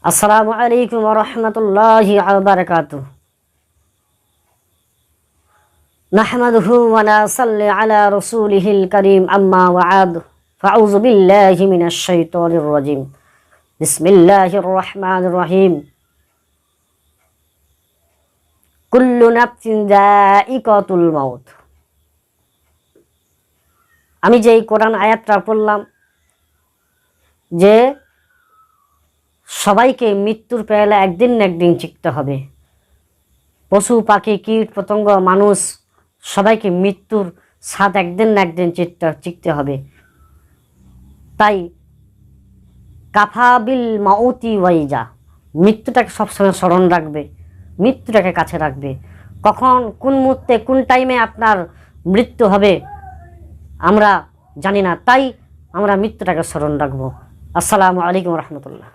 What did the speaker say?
আসসালামু আলাইকুম ওয়া রাহমাতুল্লাহি ওয়া বারাকাতুহু। নাহমাদুহু ওয়া নাসাল্লি আলা রাসূলিহিল কারীম, আম্মা বা'দ। ফাউযু বিল্লাহি মিনাশ শাইতানির রাজীম। বিসমিল্লাহির রহমানির রহিম। কুল্লু নাফসিন যায়িকাতুল মাউত। আমি যে কোরআন আয়াতটা পড়লাম, যে সবাইকে মৃত্যুর পেয়ালা একদিন না একদিন চিখতে হবে। পশু পাখি কীট পতঙ্গ মানুষ সবাইকে মৃত্যুর স্বাদ একদিন না একদিন চিখতে হবে। তাই কাফাবিল মাউতি ওয়াইজা, মৃত্যুটাকে সবসময় স্মরণ রাখবে, মৃত্যুটাকে কাছে রাখবে। কখন কোন মুহূর্তে কোন টাইমে আপনার মৃত্যু হবে আমরা জানি না, তাই আমরা মৃত্যুটাকে স্মরণ রাখবো। আসসালামু আলাইকুম রহমতুল্লাহ।